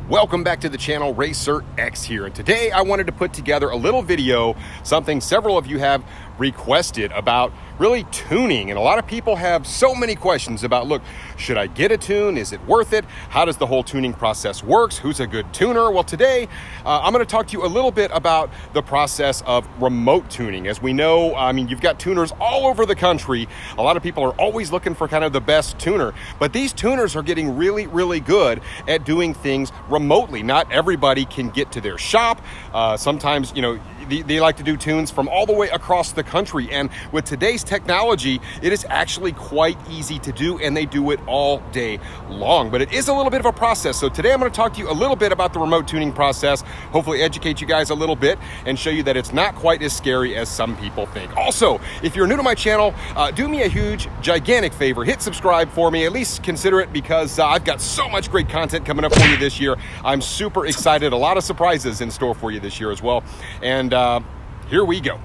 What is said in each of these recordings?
Welcome back to the channel. Racer X here, and today I wanted to put together a little video, something several of you have requested about really tuning. And a lot of people have so many questions about, look, should I get a tune? Is it worth it? How does the whole tuning process works? Who's a good tuner? Well, today I'm going to talk to you a little bit about the process of remote tuning. As we know, you've got tuners all over the country. A lot of people are always looking for kind of the best tuner, but these tuners are getting really, really good at doing things remotely. Not everybody can get to their shop. Sometimes, they like to do tunes from all the way across the country. And with today's technology, it is actually quite easy to do, and they do it all day long. But it is a little bit of a process. So today I'm going to talk to you a little bit about the remote tuning process, hopefully educate you guys a little bit and show you that it's not quite as scary as some people think. Also, if you're new to my channel, do me a huge, gigantic favor. Hit subscribe for me. At least consider it, because I've got so much great content coming up for you this year. I'm super excited. A lot of surprises in store for you this year as well. And here we go.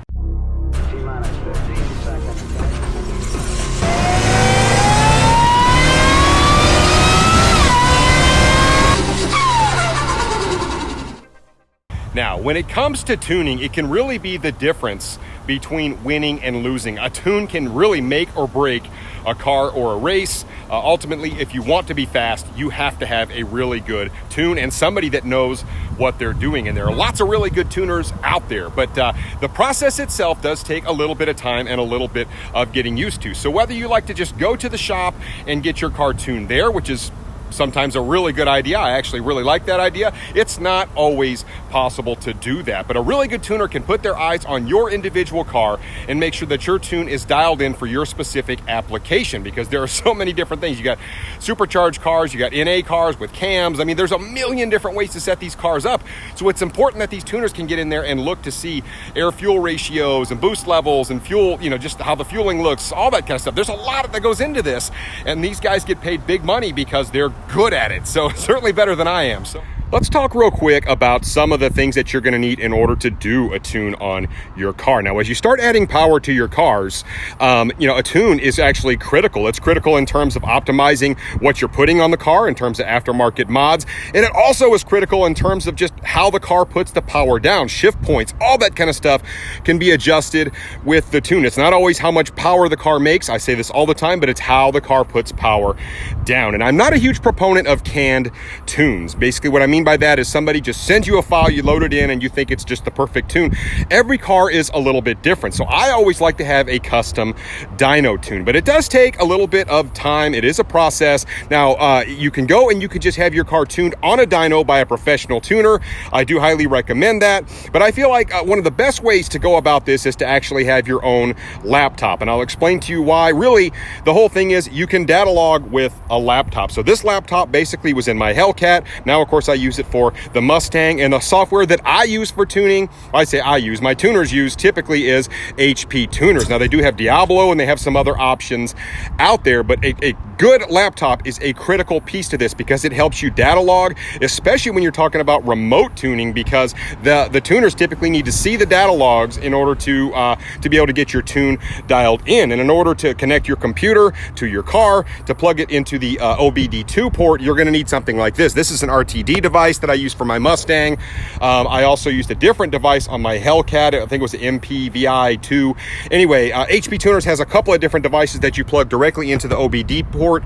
Now, when it comes to tuning, it can really be the difference between winning and losing. A tune can really make or break a car or a race. Ultimately, if you want to be fast, you have to have a really good tune and somebody that knows what they're doing. And there are lots of really good tuners out there, but the process itself does take a little bit of time and a little bit of getting used to. So whether you like to just go to the shop and get your car tuned there, which is sometimes a really good idea. I actually really like that idea. It's not always possible to do that, but a really good tuner can put their eyes on your individual car and make sure that your tune is dialed in for your specific application, because there are so many different things. You got supercharged cars, you got NA cars with cams. There's a million different ways to set these cars up. So it's important that these tuners can get in there and look to see air-fuel ratios and boost levels and fuel, just how the fueling looks, all that kind of stuff. There's a lot that goes into this, and these guys get paid big money because they're good at it. So certainly better than I am. So let's talk real quick about some of the things that you're going to need in order to do a tune on your car. Now, as you start adding power to your cars, a tune is actually critical. It's critical in terms of optimizing what you're putting on the car in terms of aftermarket mods. And it also is critical in terms of just how the car puts the power down, shift points, all that kind of stuff can be adjusted with the tune. It's not always how much power the car makes. I say this all the time, but it's how the car puts power down. And I'm not a huge proponent of canned tunes. Basically, what I mean by that is somebody just sends you a file, you load it in, and you think it's just the perfect tune. Every car is a little bit different. So I always like to have a custom dyno tune, but it does take a little bit of time. It is a process. Now, you can go and you could just have your car tuned on a dyno by a professional tuner. I do highly recommend that, but I feel like one of the best ways to go about this is to actually have your own laptop, and I'll explain to you why. Really, the whole thing is you can data log with a laptop. So this laptop basically was in my Hellcat. Now, of course, I use it for the Mustang, and the software that I use for tuning, my tuners use typically is HP tuners. Now, they do have Diablo and they have some other options out there, but a good laptop is a critical piece to this because it helps you data log, especially when you're talking about remote tuning, because the tuners typically need to see the data logs in order to be able to get your tune dialed in. And in order to connect your computer to your car, to plug it into the OBD2 port, you're going to need something like this. This is an RTD device that I use for my Mustang. I also used a different device on my Hellcat. I think it was the MPVI2. Anyway, HP Tuners has a couple of different devices that you plug directly into the OBD port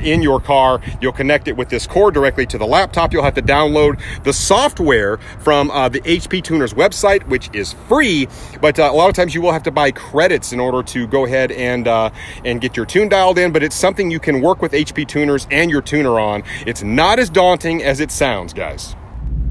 in your car. You'll connect it with this cord directly to the laptop. You'll have to download the software from the HP Tuners website, which is free, but a lot of times you will have to buy credits in order to go ahead and get your tune dialed in, but it's something you can work with HP Tuners and your tuner on. It's not as daunting as it sounds, guys.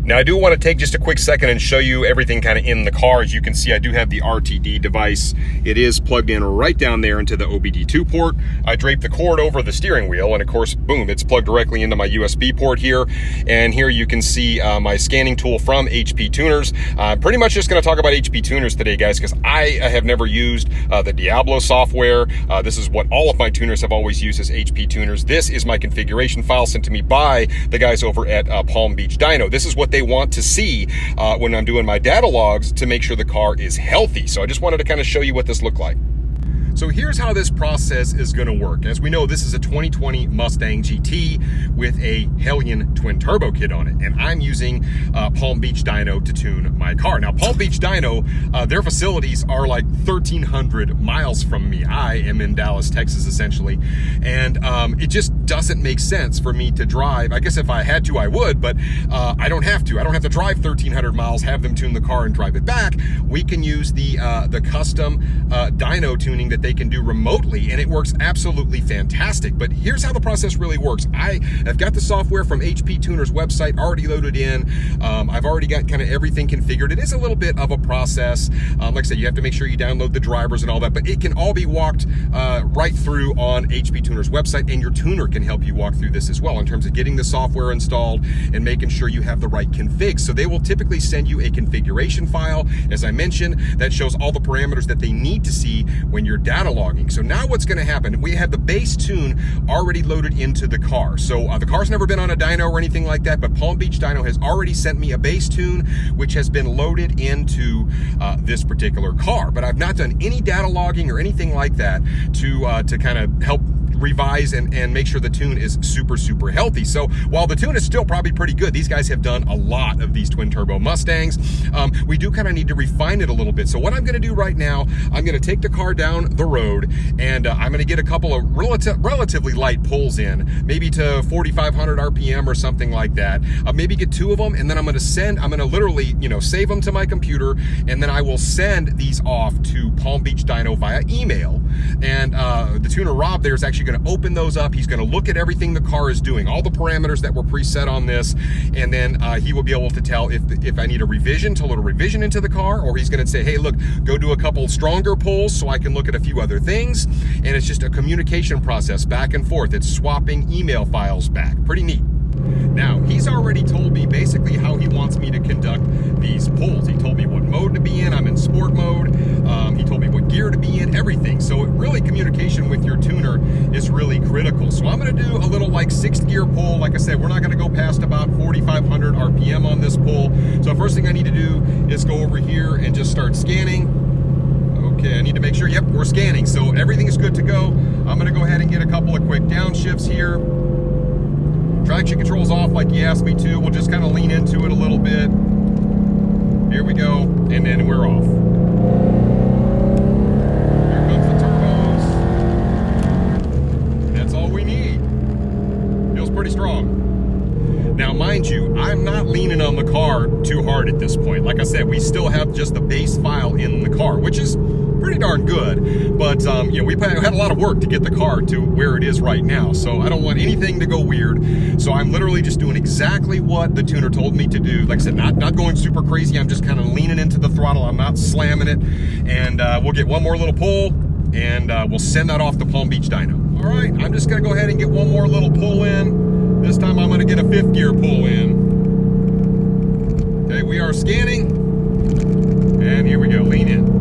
Now, I do want to take just a quick second and show you everything kind of in the car. As you can see, I do have the RTD device. It is plugged in right down there into the OBD2 port. I drape the cord over the steering wheel, and of course, boom, it's plugged directly into my USB port here. And here you can see my scanning tool from HP Tuners. Pretty much just going to talk about HP Tuners today, guys, because I have never used the Diablo software. This is what all of my tuners have always used, as HP Tuners. This is my configuration file sent to me by the guys over at Palm Beach Dyno. This is what they want to see when I'm doing my data logs to make sure the car is healthy. So I just wanted to kind of show you what this looked like. So here's how this process is going to work. As we know, this is a 2020 Mustang GT with a Hellion twin turbo kit on it, and I'm using Palm Beach Dyno to tune my car. Now, Palm Beach Dyno, their facilities are like 1,300 miles from me. I am in Dallas, Texas, essentially, and it just doesn't make sense for me to drive. I guess if I had to, I would, but I don't have to. I don't have to drive 1,300 miles, have them tune the car, and drive it back. We can use the custom dyno tuning that they can do remotely, and it works absolutely fantastic. But here's how the process really works. I have got the software from HP Tuner's website already loaded in. I've already got kind of everything configured. It is a little bit of a process. Like I said, you have to make sure you download the drivers and all that, but it can all be walked right through on HP Tuner's website, and your tuner can help you walk through this as well in terms of getting the software installed and making sure you have the right config. So they will typically send you a configuration file, as I mentioned, that shows all the parameters that they need to see when you're data logging. So now what's going to happen, we have the base tune already loaded into the car. So the car's never been on a dyno or anything like that, but Palm Beach Dyno has already sent me a base tune, which has been loaded into this particular car. But I've not done any data logging or anything like that to kind of help revise and make sure the tune is super healthy. So while the tune is still probably pretty good, these guys have done a lot of these twin turbo Mustangs. We do kind of need to refine it a little bit. So what I'm going to do right now, I'm going to take the car down the road, and I'm going to get a couple of relatively light pulls in, maybe to 4,500 RPM or something like that. Maybe get 2 of them, and then I'm going to literally, save them to my computer, and then I will send these off to Palm Beach Dyno via email. And the tuner Rob there is actually going to open those up. He's going to look at everything the car is doing, all the parameters that were preset on this, and then he will be able to tell if I need a revision, to load a revision into the car, or he's going to say, hey, look, go do a couple stronger pulls so I can look at a few other things. And it's just a communication process back and forth. It's swapping email files back. Pretty neat. Now, he's already told me basically how he wants me to conduct these pulls. He told me what mode to be in. I'm in sport mode. He told me what gear to be in, everything. So really, communication with your tuner is really critical. So I'm going to do a little like 6th gear pull. Like I said, we're not going to go past about 4,500 RPM on this pull. So first thing I need to do is go over here and just start scanning. Okay, I need to make sure, yep, we're scanning. So everything is good to go. I'm going to go ahead and get a couple of quick downshifts here. Traction control's off like you asked me to. We'll just kind of lean into it a little bit. Here we go, and then we're off. Here comes the turbos. That's all we need. Feels pretty strong. Now, mind you, I'm not leaning on the car too hard at this point. Like I said, we still have just the base file in the car, which is pretty darn good, but we had a lot of work to get the car to where it is right now, so I don't want anything to go weird. So I'm literally just doing exactly what the tuner told me to do. Like I said, not going super crazy. I'm just kind of leaning into the throttle. I'm not slamming it, and we'll get one more little pull, and we'll send that off to Palm Beach Dyno. All right, I'm just going to go ahead and get one more little pull in. This time I'm going to get a 5th gear pull in. Okay, we are scanning, and here we go. Lean in.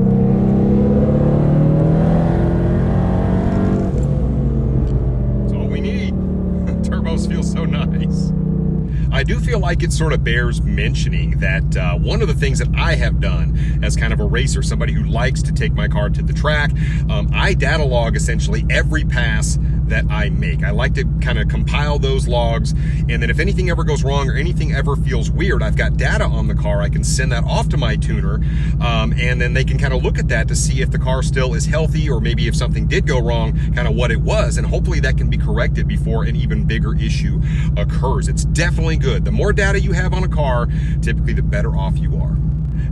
Feel so nice. I do feel like it sort of bears mentioning that one of the things that I have done as kind of a racer, somebody who likes to take my car to the track, I data log essentially every pass that I make. I like to kind of compile those logs, and then if anything ever goes wrong or anything ever feels weird, I've got data on the car. I can send that off to my tuner, and then they can kind of look at that to see if the car still is healthy, or maybe if something did go wrong, kind of what it was, and hopefully that can be corrected before an even bigger issue occurs. It's definitely good. The more data you have on a car, typically the better off you are.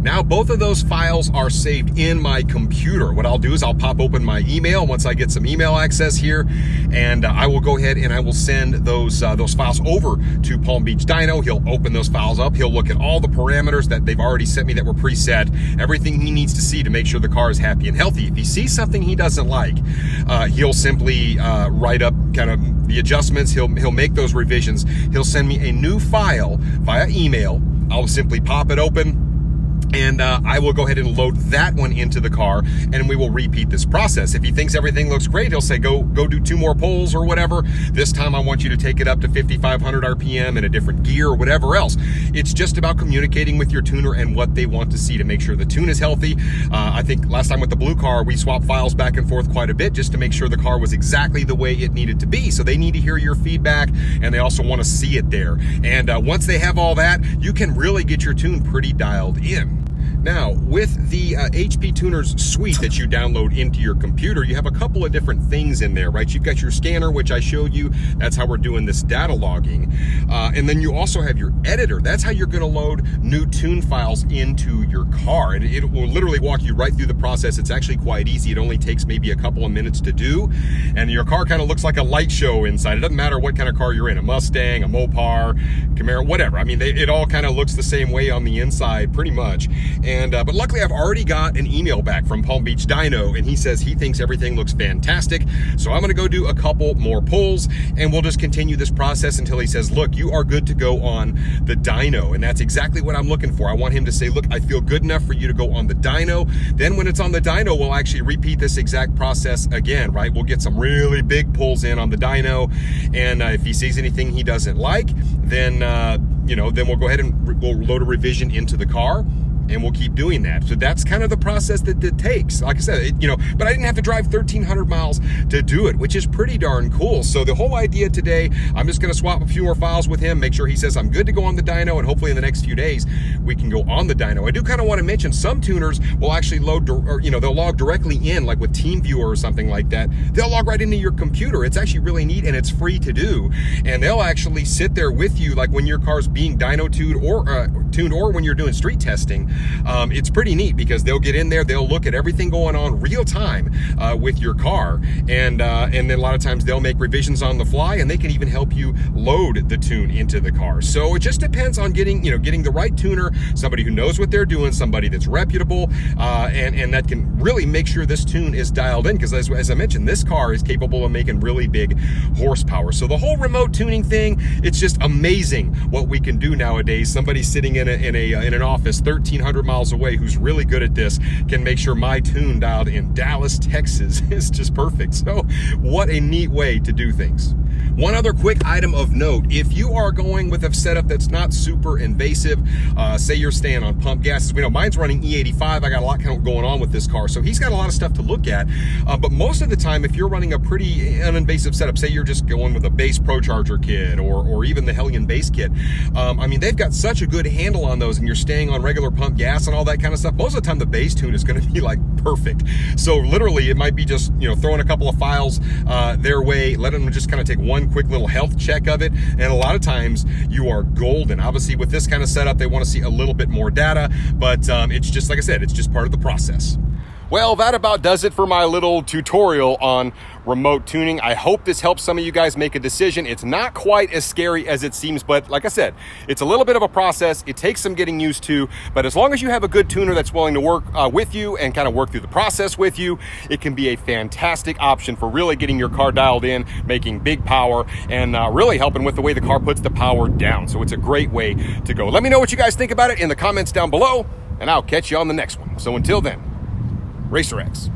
Now, both of those files are saved in my computer. What I'll do is I'll pop open my email once I get some email access here, and I will go ahead and I will send those files over to Palm Beach Dyno. He'll open those files up. He'll look at all the parameters that they've already sent me that were preset, everything he needs to see to make sure the car is happy and healthy. If he sees something he doesn't like, he'll simply write up kind of the adjustments. He'll make those revisions. He'll send me a new file via email. I'll simply pop it open, And I will go ahead and load that one into the car, and we will repeat this process. If he thinks everything looks great, he'll say, go do 2 more pulls or whatever. This time I want you to take it up to 5,500 RPM in a different gear or whatever else. It's just about communicating with your tuner and what they want to see to make sure the tune is healthy. I think last time with the blue car, we swapped files back and forth quite a bit just to make sure the car was exactly the way it needed to be. So they need to hear your feedback, and they also want to see it there. And once they have all that, you can really get your tune pretty dialed in. Now, with the HP Tuners suite that you download into your computer, you have a couple of different things in there, right? You've got your scanner, which I showed you. That's how we're doing this data logging. And then you also have your editor. That's how you're going to load new tune files into your car. And it will literally walk you right through the process. It's actually quite easy. It only takes maybe a couple of minutes to do. And your car kind of looks like a light show inside. It doesn't matter what kind of car you're in, a Mustang, a Mopar, Camaro, whatever. I mean, it all kind of looks the same way on the inside, pretty much. But luckily I've already got an email back from Palm Beach Dyno, and he says he thinks everything looks fantastic. So I'm gonna go do a couple more pulls, and we'll just continue this process until he says, look, you are good to go on the Dyno. And that's exactly what I'm looking for. I want him to say, look, I feel good enough for you to go on the Dyno. Then when it's on the Dyno, we'll actually repeat this exact process again, right? We'll get some really big pulls in on the Dyno. And if he sees anything he doesn't like, then, then we'll go ahead and we'll load a revision into the car. And we'll keep doing that. So that's kind of the process that it takes. Like I said, but I didn't have to drive 1,300 miles to do it, which is pretty darn cool. So the whole idea today, I'm just gonna swap a few more files with him, make sure he says I'm good to go on the Dyno, and hopefully in the next few days, we can go on the Dyno. I do kind of want to mention some tuners will actually load, they'll log directly in, like with TeamViewer or something like that. They'll log right into your computer. It's actually really neat, and it's free to do. And they'll actually sit there with you, like when your car's being Dyno tuned or when you're doing street testing. It's pretty neat because they'll get in there, they'll look at everything going on real time with your car, and then a lot of times they'll make revisions on the fly, and they can even help you load the tune into the car. So it just depends on getting the right tuner, somebody who knows what they're doing, somebody that's reputable, and that can really make sure this tune is dialed in, because as I mentioned, this car is capable of making really big horsepower. So the whole remote tuning thing, it's just amazing what we can do nowadays. Somebody sitting in an office 1,300 miles away who's really good at this can make sure my tune dialed in Dallas, Texas is just perfect. So what a neat way to do things. One other quick item of note, if you are going with a setup that's not super invasive, say you're staying on pump gases, we know mine's running E85, I got a lot going on with this car, so he's got a lot of stuff to look at, but most of the time, if you're running a pretty uninvasive setup, say you're just going with a base ProCharger kit or even the Hellion base kit, I mean, they've got such a good handle on those, and you're staying on regular pump gas and all that kind of stuff, most of the time the base tune is going to be like perfect. So literally it might be just throwing a couple of files their way, let them just kind of take one quick little health check of it, and a lot of times you are golden. Obviously with this kind of setup they want to see a little bit more data, but it's just, like I said, it's just part of the process. Well, that about does it for my little tutorial on remote tuning. I hope this helps some of you guys make a decision. It's not quite as scary as it seems, but like I said, it's a little bit of a process. It takes some getting used to, but as long as you have a good tuner that's willing to work with you and kind of work through the process with you, it can be a fantastic option for really getting your car dialed in, making big power, and really helping with the way the car puts the power down. So it's a great way to go. Let me know what you guys think about it in the comments down below, and I'll catch you on the next one. So until then, Racer X.